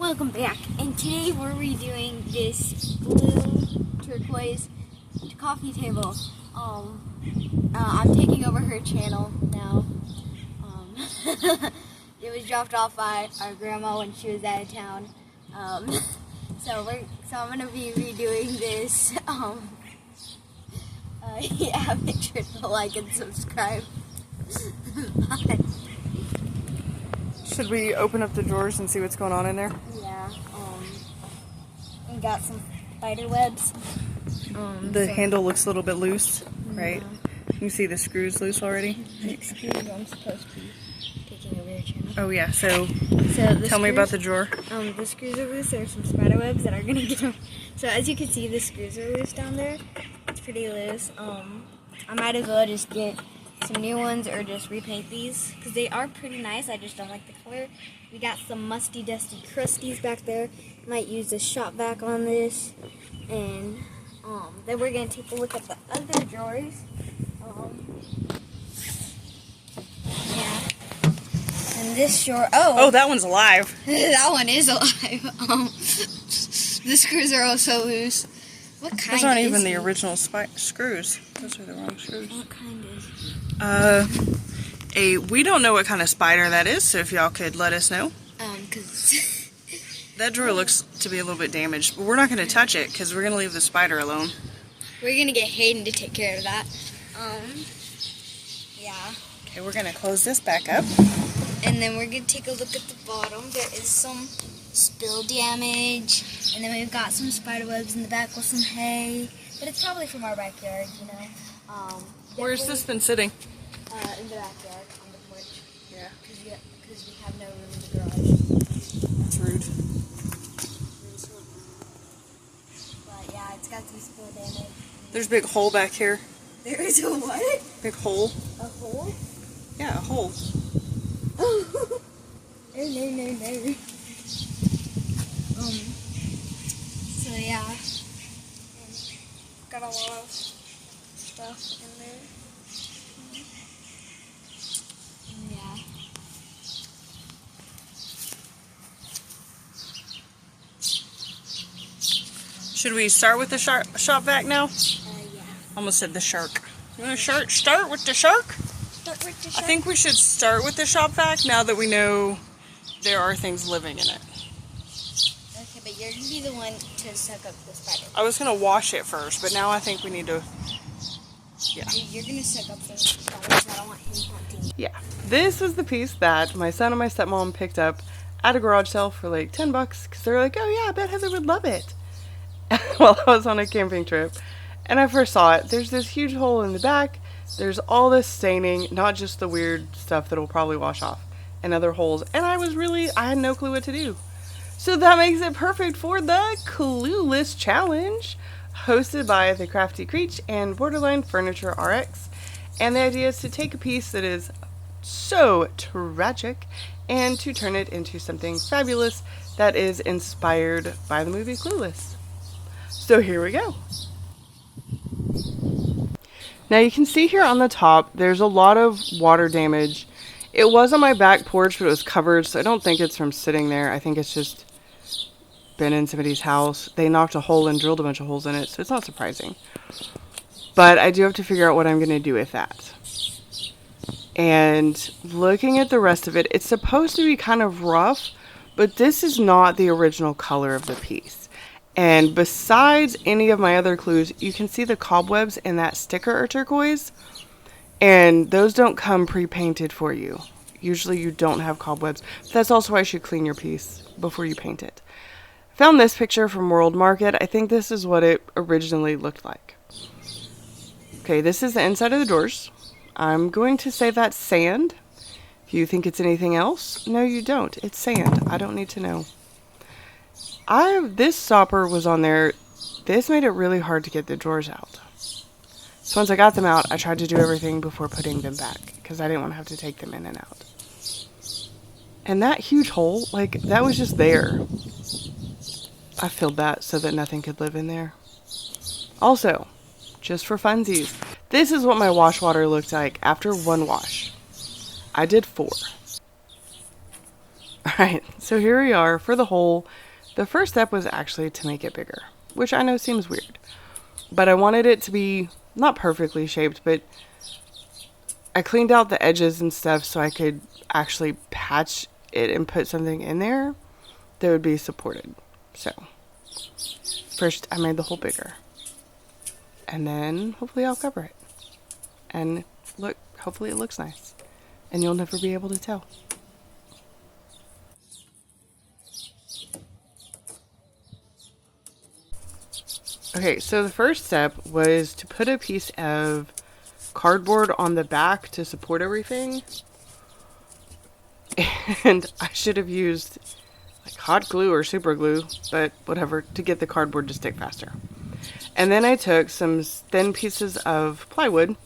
welcome back. And today we're redoing this blue turquoise coffee table. I'm taking over her channel now. It was dropped off by our grandma when she was out of town. So I'm gonna be redoing this. Yeah, make sure to like and subscribe. Bye. Should we open up the drawers and see what's going on in there? Yeah. We got some spider webs. The handle looks a little bit loose, right? Yeah. You see the screws loose already? The screws I'm supposed to be taking over your channel. Oh yeah, so tell screws, me about the drawer. The screws are loose. There are some spider webs that are gonna get them. So as you can see, the screws are loose down there. It's pretty loose. I might as well just get some new ones or just repaint these because they are pretty nice. I just don't like the color. We got some musty, dusty crusties back there. Might use the shop vac on this, and then we're gonna take a look at the other drawers. Yeah. And this drawer. Oh, that one's alive. that one is alive. The screws are also loose. What kind? Those aren't even the original screws. Those are the wrong screws. What kind is? We don't know what kind of spider that is, so if y'all could let us know. Cause that drawer looks to be a little bit damaged, but we're not going to touch it because we're going to leave the spider alone. We're gonna get Hayden to take care of that. Yeah. Okay, we're going to close this back up. And then we're gonna take a look at the bottom. There is some spill damage, and then we've got some spider webs in the back with some hay, but it's probably from our backyard, you know. Where's this been sitting? In the backyard, on the porch. Yeah. Because we have no room in the garage. That's rude. But yeah, it's got some spill damage. There's a big hole back here. There is a what? Big hole. A hole? Yeah, a hole. No. So yeah, got a lot of stuff in there. Yeah. Should we start with the shop vac now? Yeah. Almost said the shark. You want to start with the shark? Start with the shark? I think we should start with the shop vac now that we know there are things living in it. Okay, but you're going to be the one to suck up the spider. I was going to wash it first, but now I think we need to... Yeah. You're going to suck up the spiders. I don't want him hunting. Yeah. This was the piece that my son and my stepmom picked up at a garage sale for like $10 because they were like, oh yeah, I bet Heather would love it. While I was on a camping trip. And I first saw it. There's this huge hole in the back. There's all this staining, not just the weird stuff that will probably wash off, and other holes. And I had no clue what to do. So that makes it perfect for the Clueless Challenge, hosted by the Crafty Creech and Borderline Furniture RX. And the idea is to take a piece that is so tragic and to turn it into something fabulous that is inspired by the movie Clueless. So here we go. Now you can see here on the top, there's a lot of water damage. It was on my back porch, but it was covered, so I don't think it's from sitting there. I think it's just been in somebody's house. They knocked a hole and drilled a bunch of holes in it, so it's not surprising. But I do have to figure out what I'm going to do with that. And looking at the rest of it, it's supposed to be kind of rough, but this is not the original color of the piece. And besides any of my other clues, you can see the cobwebs in that sticker are turquoise. And those don't come pre-painted for you. Usually you don't have cobwebs. But that's also why you should clean your piece before you paint it. Found this picture from World Market. I think this is what it originally looked like. Okay, this is the inside of the doors. I'm going to say that's sand. If you think it's anything else, no you don't. It's sand. I don't need to know. This stopper was on there. This made it really hard to get the drawers out. So once I got them out, I tried to do everything before putting them back because I didn't want to have to take them in and out. And that huge hole, like, that was just there. I filled that so that nothing could live in there. Also, just for funsies, this is what my wash water looked like after one wash. I did 4. Alright, so here we are for the hole. The first step was actually to make it bigger, which I know seems weird. But I wanted it to be not perfectly shaped, but I cleaned out the edges and stuff so I could actually patch it and put something in there that would be supported. So, first I made the hole bigger. And then hopefully I'll cover it. And look, hopefully it looks nice. And you'll never be able to tell. Okay, so the first step was to put a piece of cardboard on the back to support everything. And I should have used like hot glue or super glue, but whatever, to get the cardboard to stick faster. And then I took some thin pieces of plywood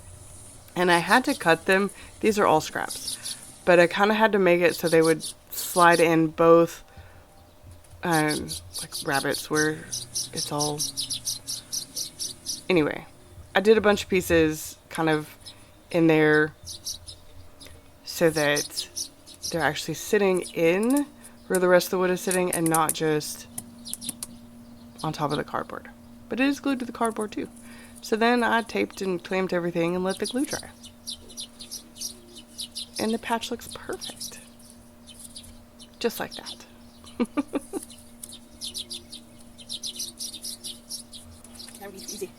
and I had to cut them. These are all scraps, but I kind of had to make it so they would slide in both like rabbits where it's all... Anyway, I did a bunch of pieces kind of in there so that they're actually sitting in where the rest of the wood is sitting and not just on top of the cardboard. But it is glued to the cardboard too. So then I taped and clamped everything and let the glue dry. And the patch looks perfect. Just like that. Easy.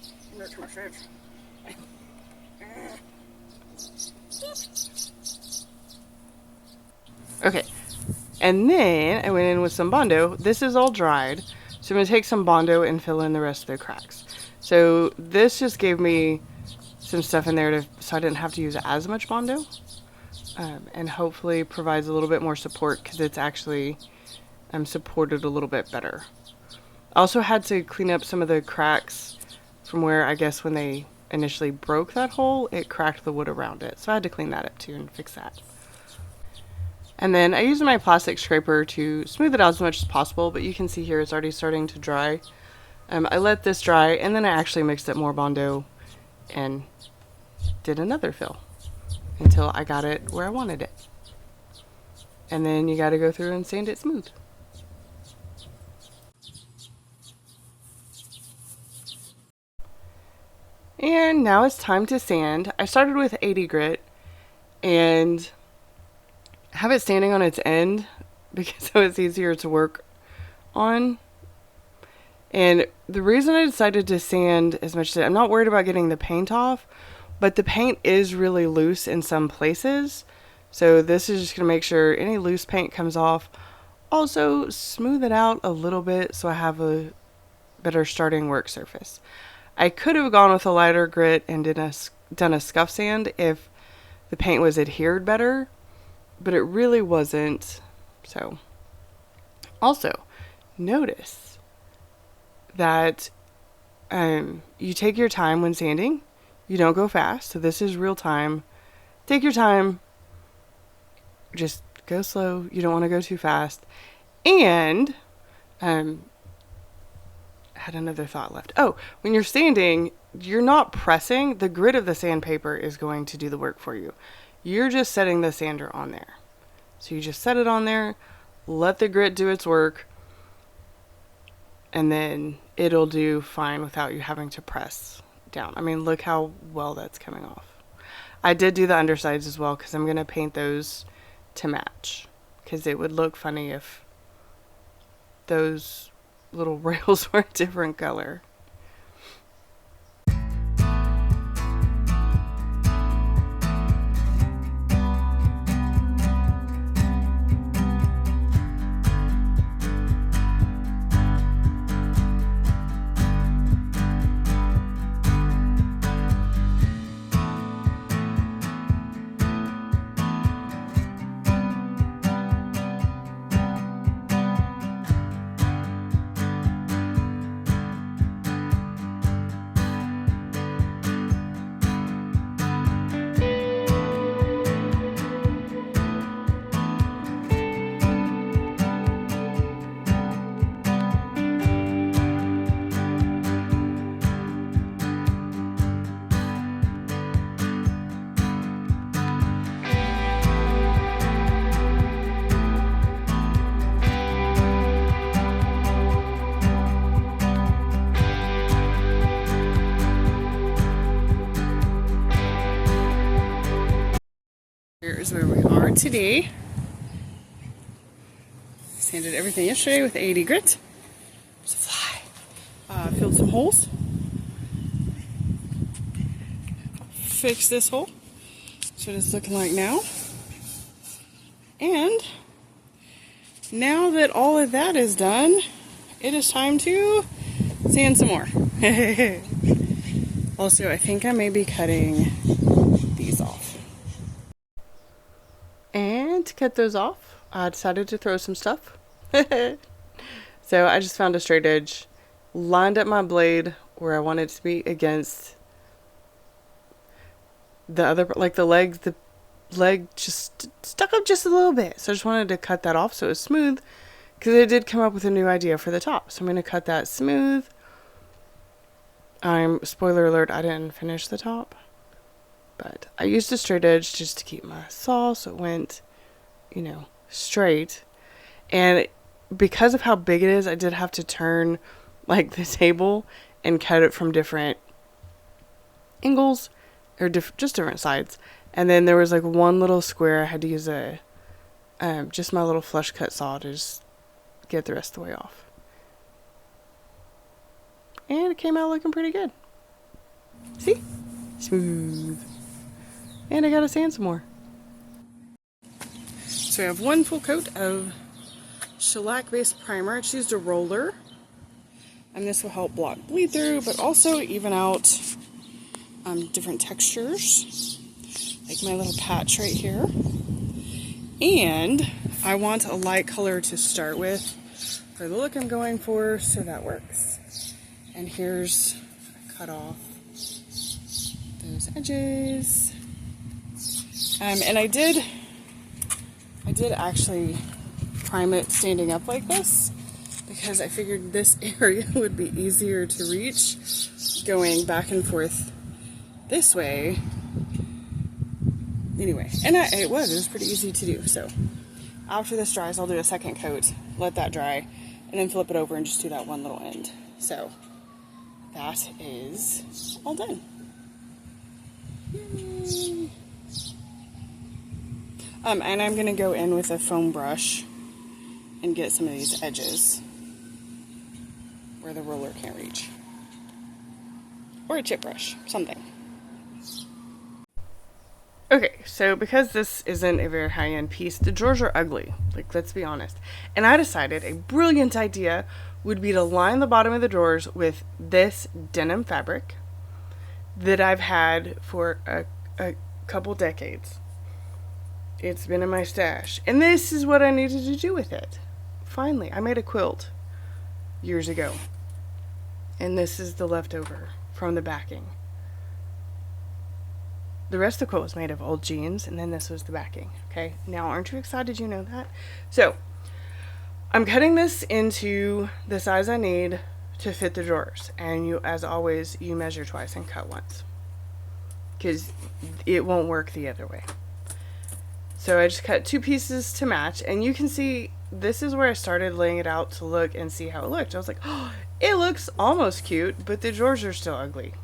Okay, and then I went in with some Bondo. This is all dried, so I'm going to take some Bondo and fill in the rest of the cracks. So this just gave me some stuff in there so I didn't have to use as much Bondo, and hopefully provides a little bit more support because it's actually supported a little bit better. I also had to clean up some of the cracks from where I guess when they initially broke that hole, it cracked the wood around it. So I had to clean that up too and fix that. And then I used my plastic scraper to smooth it out as much as possible, but you can see here it's already starting to dry. I let this dry and then I actually mixed up more Bondo and did another fill until I got it where I wanted it. And then you got to go through and sand it smooth. And now it's time to sand. I started with 80 grit and have it standing on its end because so it's easier to work on. And the reason I decided to sand as much as I'm not worried about getting the paint off, but the paint is really loose in some places. So this is just going to make sure any loose paint comes off. Also smooth it out a little bit so I have a better starting work surface. I could have gone with a lighter grit and done a scuff sand if the paint was adhered better, but it really wasn't. So also notice that you take your time when sanding. You don't go fast. So this is real time. Take your time. Just go slow. You don't want to go too fast. And I had another thought left. Oh, when you're sanding, you're not pressing. The grit of the sandpaper is going to do the work for you. You're just setting the sander on there. So you just set it on there, let the grit do its work, and then it'll do fine without you having to press down. I mean, look how well that's coming off. I did do the undersides as well because I'm going to paint those to match because it would look funny if those little rails were a different color. where we are today. Sanded everything yesterday with 80 grit. There's a fly. Filled some holes. Fixed this hole. That's what it's looking like now. And now that all of that is done, it is time to sand some more. Also, I think I may be cutting these off. And to cut those off, I decided to throw some stuff. So I just found a straight edge, lined up my blade where I want it to be against the other, like the leg just stuck up just a little bit. So I just wanted to cut that off so it was smooth, because I did come up with a new idea for the top. So I'm going to cut that smooth. Spoiler alert, I didn't finish the top, but I used a straight edge just to keep my saw so it went, you know, straight. And because of how big it is, I did have to turn like the table and cut it from different angles, or just different sides. And then there was like one little square I had to use just my little flush cut saw to just get the rest of the way off. And it came out looking pretty good. See? Smooth. And I gotta sand some more. So we have one full coat of shellac based primer. I just used a roller. And this will help block bleed through, but also even out different textures. Like my little patch right here. And I want a light color to start with for the look I'm going for, so that works. And here's, I cut off those edges. And I did actually prime it standing up like this, because I figured this area would be easier to reach going back and forth this way. Anyway, and it was pretty easy to do. So after this dries, I'll do a second coat, let that dry, and then flip it over and just do that one little end. So that is all done. Yay. And I'm going to go in with a foam brush and get some of these edges where the roller can't reach. Or a chip brush, something. Okay, so because this isn't a very high-end piece, the drawers are ugly. Like, let's be honest. And I decided a brilliant idea would be to line the bottom of the drawers with this denim fabric that I've had for a couple decades. It's been in my stash. And this is what I needed to do with it. Finally, I made a quilt years ago. And this is the leftover from the backing. The rest of the quilt was made of old jeans, and then this was the backing. Okay, now aren't you excited you know that? So, I'm cutting this into the size I need to fit the drawers. And you, as always, you measure twice and cut once, because it won't work the other way. So I just cut two pieces to match, and you can see this is where I started laying it out to look and see how it looked. I was like, oh, it looks almost cute, but the drawers are still ugly.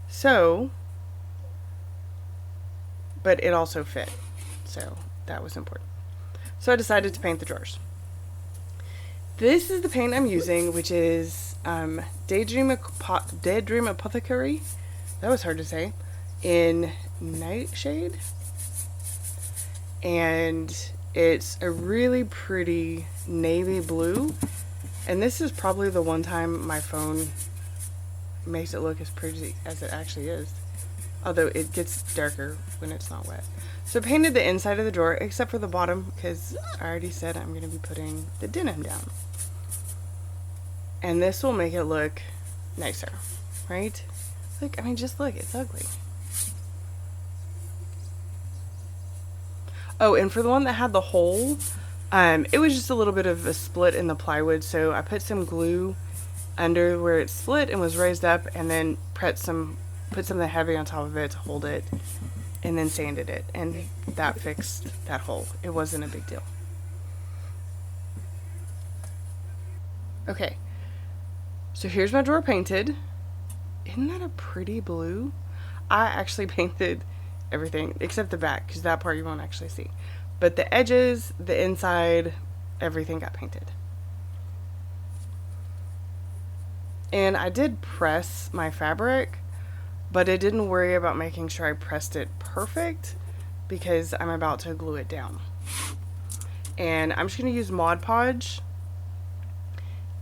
So, but it also fit, so that was important. So I decided to paint the drawers. This is the paint I'm using, which is Daydream Apothecary. That was hard to say. In Nightshade. And it's a really pretty navy blue. And this is probably the one time my phone makes it look as pretty as it actually is. Although it gets darker when it's not wet. So I painted the inside of the drawer, except for the bottom, because I already said I'm going to be putting the denim down. And this will make it look nicer, right? Look, I mean, just look, it's ugly. Oh, and for the one that had the hole, it was just a little bit of a split in the plywood, so I put some glue under where it split and was raised up, and then put something heavy on top of it to hold it, and then sanded it, and that fixed that hole. It wasn't a big deal. Okay, so here's my drawer painted. Isn't that a pretty blue? I actually painted everything except the back, because that part you won't actually see. But the edges, the inside, everything got painted. And I did press my fabric, but I didn't worry about making sure I pressed it perfect because I'm about to glue it down. And I'm just going to use Mod Podge.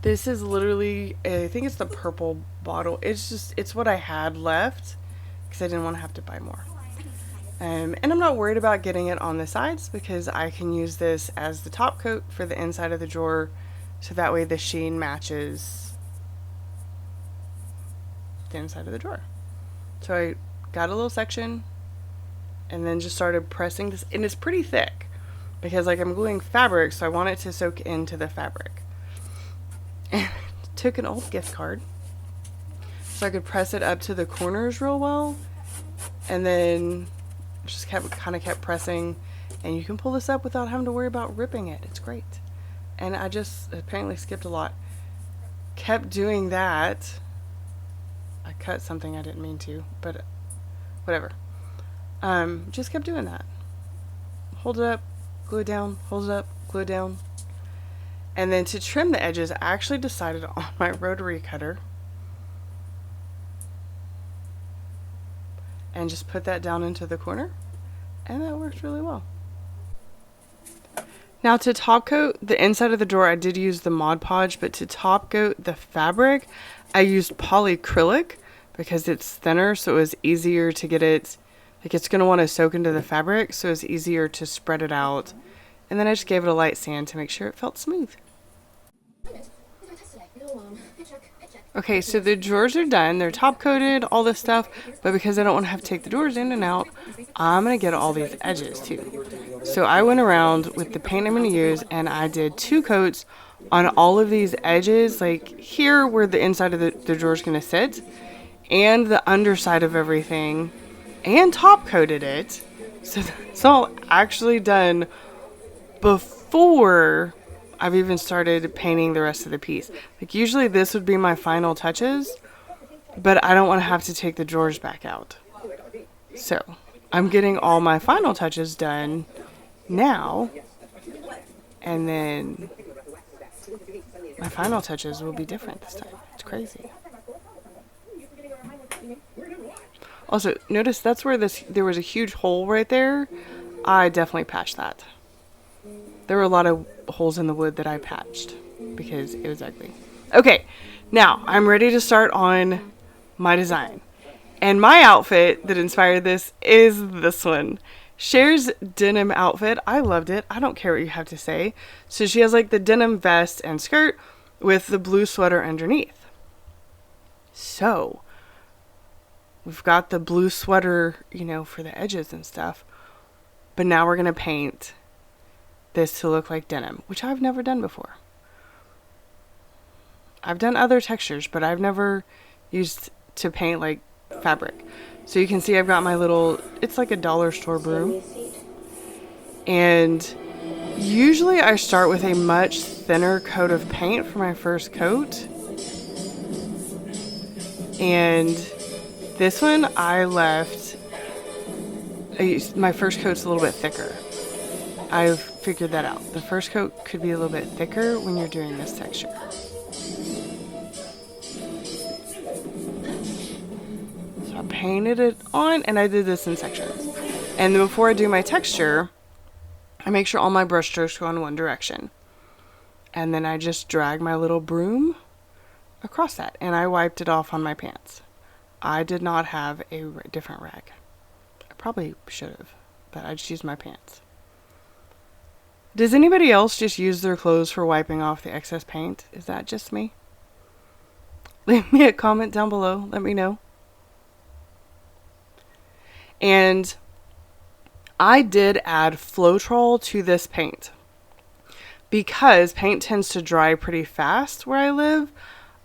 This is literally, I think it's the purple bottle. It's what I had left because I didn't want to have to buy more. And I'm not worried about getting it on the sides because I can use this as the top coat for the inside of the drawer, so that way the sheen matches the inside of the drawer. So I got a little section and then just started pressing this, and it's pretty thick because like I'm gluing fabric, so I want it to soak into the fabric. And took an old gift card so I could press it up to the corners real well, and then just kind of kept pressing, and you can pull this up without having to worry about ripping it. It's great. And I just apparently skipped a lot. Kept doing that. I cut something I didn't mean to, but whatever. Just kept doing that. Hold it up, glue it down, hold it up, glue it down. And then to trim the edges, I actually decided on my rotary cutter and just put that down into the corner, and that worked really well. Now to top coat the inside of the drawer, I did use the Mod Podge, but to top coat the fabric, I used polyacrylic because it's thinner, so it was easier to get it, like it's going to want to soak into the fabric, so it's easier to spread it out. And then I just gave it a light sand to make sure it felt smooth. Okay, so the drawers are done. They're top coated, all this stuff, but because I don't want to have to take the drawers in and out, I'm going to get all these edges too. So I went around with the paint I'm going to use, and I did 2 coats on all of these edges, like here where the inside of the drawer is going to sit, and the underside of everything, and top coated it. So it's all actually done before I've even started painting the rest of the piece. Like usually this would be my final touches, but I don't want to have to take the drawers back out. So I'm getting all my final touches done now, and then my final touches will be different this time. It's crazy. Also, notice that's where there was a huge hole right there. I definitely patched that. There were a lot of holes in the wood that I patched because it was ugly. Okay, now I'm ready to start on my design. And my outfit that inspired this is this one. Cher's denim outfit. I loved it. I don't care what you have to say. So she has like the denim vest and skirt with the blue sweater underneath. So we've got the blue sweater, you know, for the edges and stuff. But now we're going to paint this to look like denim, which I've never done before. I've done other textures, but I've never used to paint like fabric. So you can see I've got my little, it's like a dollar store broom. And usually I start with a much thinner coat of paint for my first coat. And this one I left, my first coat's a little bit thicker. I've figured that out. The first coat could be a little bit thicker when you're doing this texture. So I painted it on, and I did this in sections. And then before I do my texture, I make sure all my brush strokes go in one direction. And then I just drag my little broom across that, and I wiped it off on my pants. I did not have a different rag. I probably should have, but I just used my pants. Does anybody else just use their clothes for wiping off the excess paint? Is that just me? Leave me a comment down below. Let me know. And I did add Floetrol to this paint because paint tends to dry pretty fast where I live.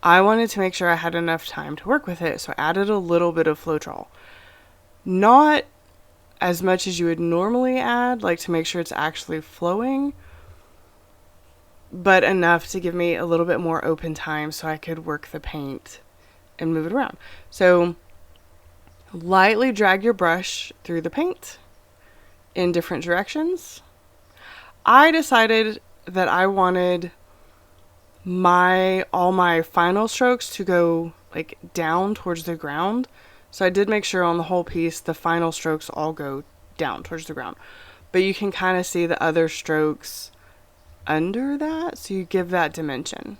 I wanted to make sure I had enough time to work with it, so I added a little bit of Floetrol. Not as much as you would normally add, like to make sure it's actually flowing, but enough to give me a little bit more open time so I could work the paint and move it around. So lightly drag your brush through the paint in different directions. I decided that I wanted all my final strokes to go like down towards the ground. So I did make sure on the whole piece the final strokes all go down towards the ground. But you can kind of see the other strokes under that, so you give that dimension.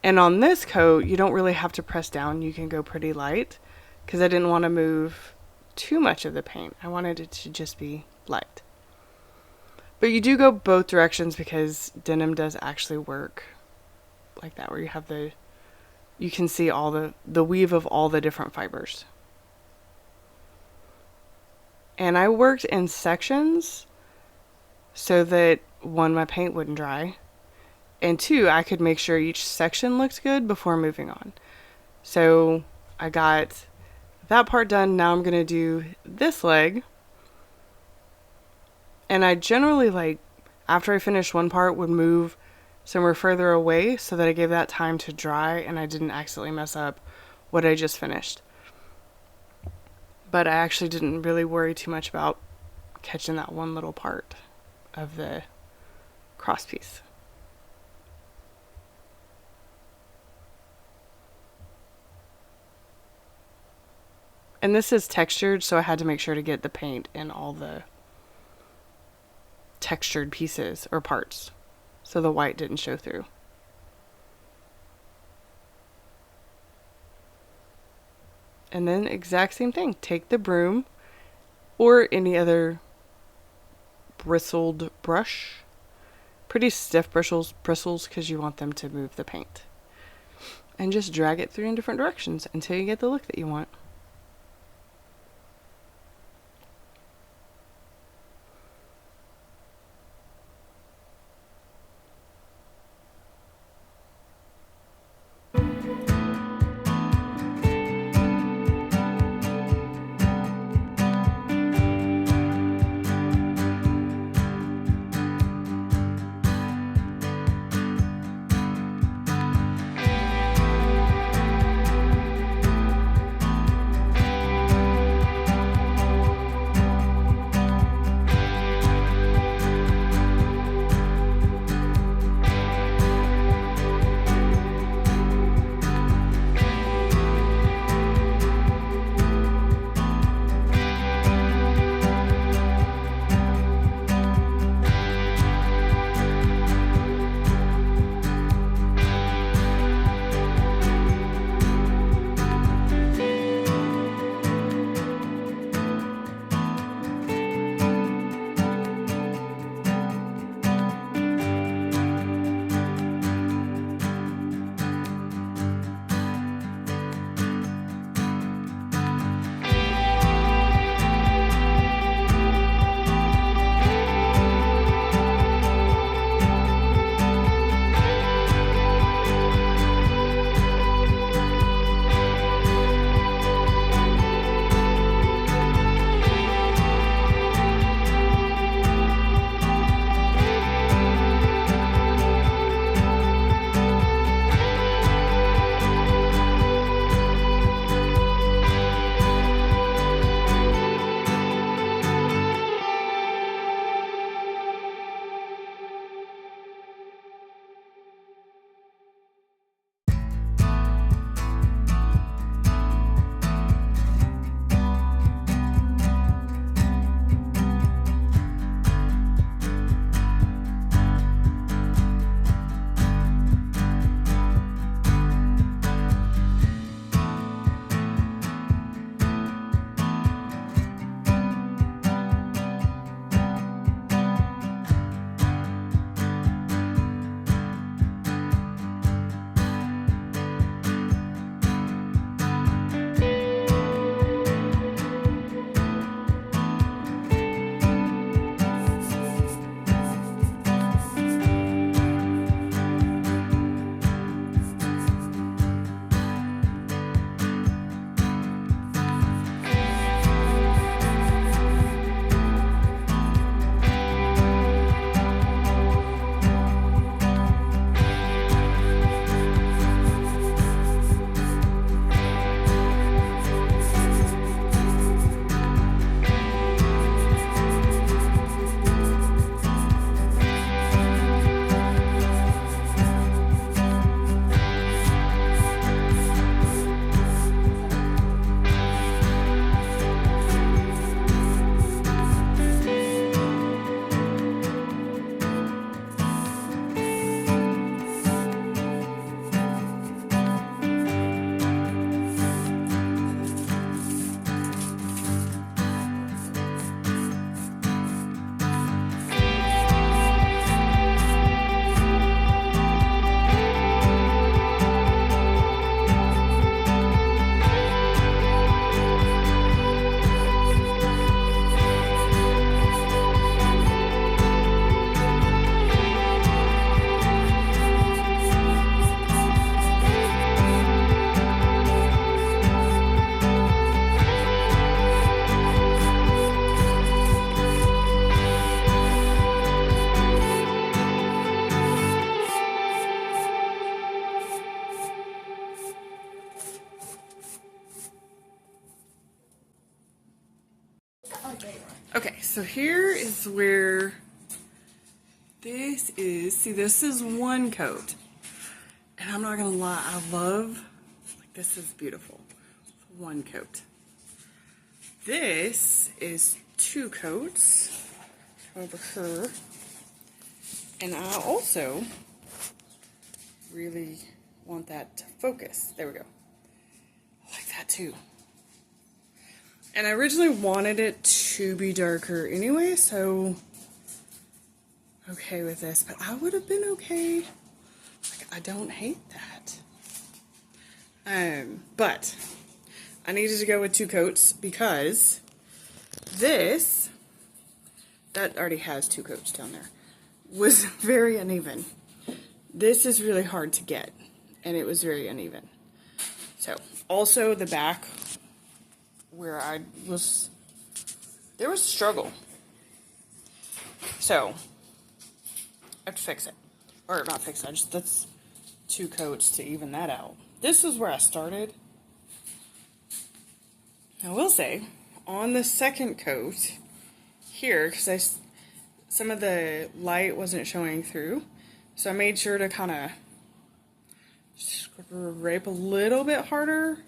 And on this coat, you don't really have to press down. You can go pretty light because I didn't want to move too much of the paint. I wanted it to just be light. But you do go both directions because denim does actually work like that, where you can see all the weave of all the different fibers. And I worked in sections so that one, my paint wouldn't dry, and two, I could make sure each section looked good before moving on. So I got that part done. Now I'm going to do this leg. And I generally, like, after I finished one part, would move somewhere further away so that I gave that time to dry and I didn't accidentally mess up what I just finished. But I actually didn't really worry too much about catching that one little part of the cross piece. And this is textured, so I had to make sure to get the paint in all the textured pieces or parts so the white didn't show through. And then exact same thing. Take the broom or any other bristled brush. Pretty stiff bristles because you want them to move the paint. And just drag it through in different directions until you get the look that you want. Okay, so here is where this is. See, this is one coat. And I'm not gonna lie, I love, like, this is beautiful. One coat. This is 2 coats over here. And I also really want that to focus. There we go. I like that too. And I originally wanted it to be darker anyway, so okay with this, but I would have been okay. Like, I don't hate that. But I needed to go with 2 coats because this, that already has 2 coats down there, was very uneven. This is really hard to get, and it was very uneven. So, also the back where I was, there was struggle. So, I have to fix it. Or not fix it, just that's 2 coats to even that out. This is where I started. I will say, on the second coat here, because some of the light wasn't showing through, so I made sure to kind of scrape a little bit harder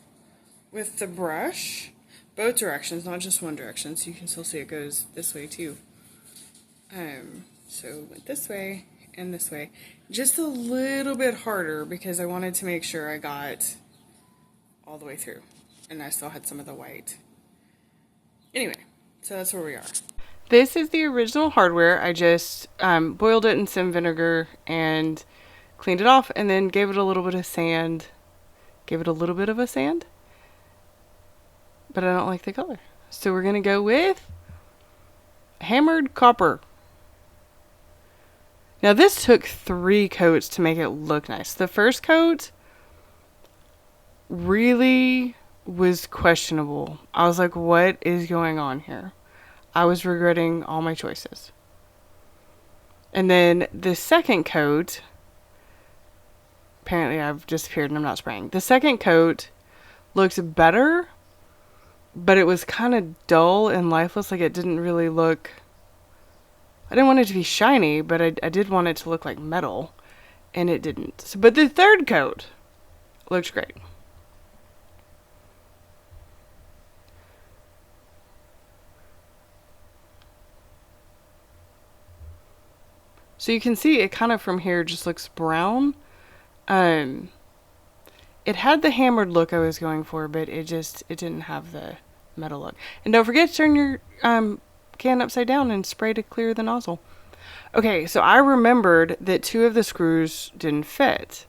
with the brush. Both directions, not just one direction, so you can still see it goes this way too. So went this way and this way. Just a little bit harder because I wanted to make sure I got all the way through. And I still had some of the white. Anyway, so that's where we are. This is the original hardware. I just boiled it in some vinegar and cleaned it off and then gave it a little bit of sand. Gave it a little bit of a sand. But I don't like the color. So we're going to go with hammered copper. Now this took 3 coats to make it look nice. The first coat really was questionable. I was like, what is going on here? I was regretting all my choices. And then the second coat, apparently I've disappeared and I'm not spraying. The second coat looks better, but it was kind of dull and lifeless. Like, it didn't really look, I didn't want it to be shiny, but I did want it to look like metal, and it didn't. So, but the third coat looks great. So you can see it kind of from here just looks brown. It had the hammered look I was going for, but it didn't have the metal look. And don't forget to turn your can upside down and spray to clear the nozzle. Okay, so I remembered that 2 of the screws didn't fit.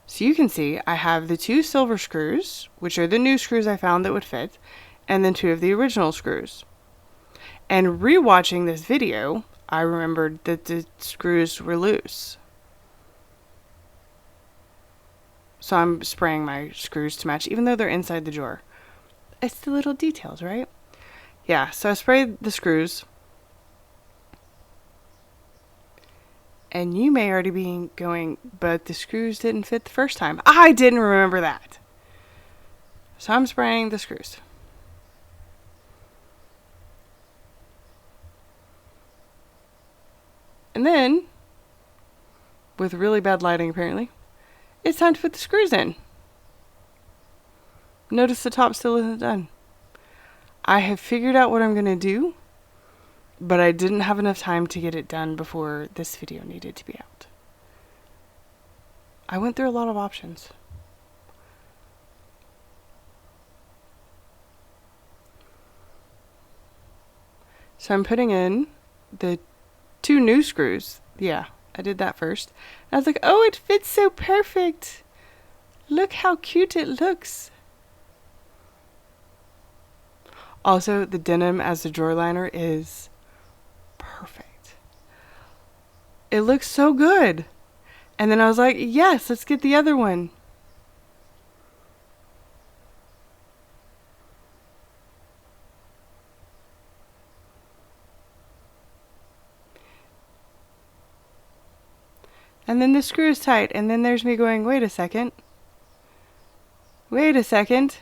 So you can see I have the 2 silver screws, which are the new screws I found that would fit, and then 2 of the original screws. And rewatching this video, I remembered that the screws were loose. So I'm spraying my screws to match, even though they're inside the drawer. It's the little details, right? Yeah, so I sprayed the screws. And you may already be going, but the screws didn't fit the first time. I didn't remember that. So I'm spraying the screws. And then, with really bad lighting apparently, it's time to put the screws in. Notice the top still isn't done. I have figured out what I'm going to do, but I didn't have enough time to get it done before this video needed to be out. I went through a lot of options. So I'm putting in the 2 new screws. Yeah, I did that first. And I was like, oh, it fits so perfect. Look how cute it looks. Also, the denim as the drawer liner is perfect. It looks so good. And then I was like, yes, let's get the other one. And then the screw is tight. And then there's me going, wait a second. Wait a second.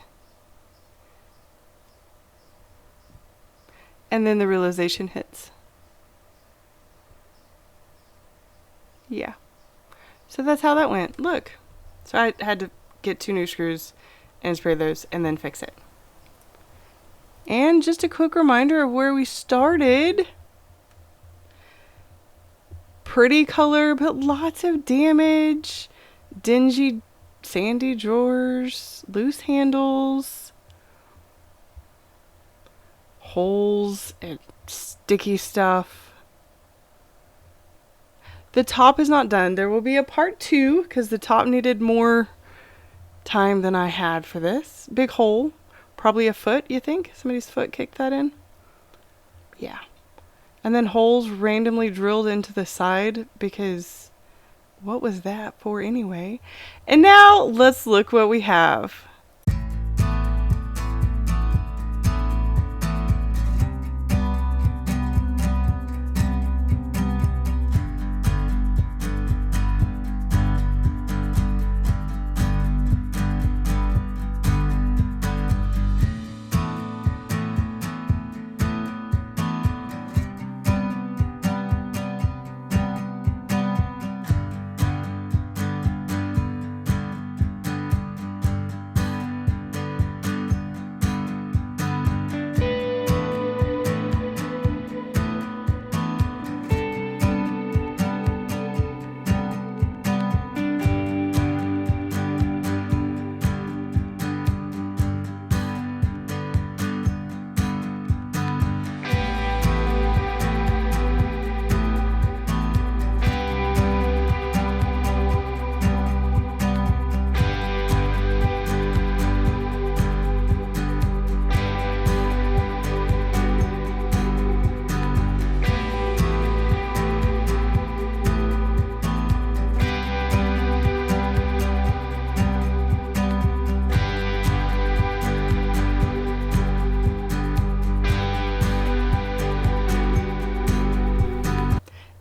And then the realization hits. Yeah. So that's how that went. Look. So I had to get 2 new screws and spray those and then fix it. And just a quick reminder of where we started. Pretty color, but lots of damage. Dingy, sandy drawers, loose handles, holes and sticky stuff. The top is not done. There will be a part 2 because the top needed more time than I had for this. Big hole. Probably a foot, you think? Somebody's foot kicked that in? Yeah. And then holes randomly drilled into the side because what was that for anyway? And now let's look what we have.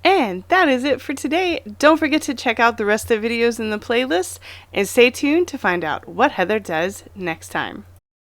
And that is it for today. Don't forget to check out the rest of the videos in the playlist and stay tuned to find out what Heather does next time.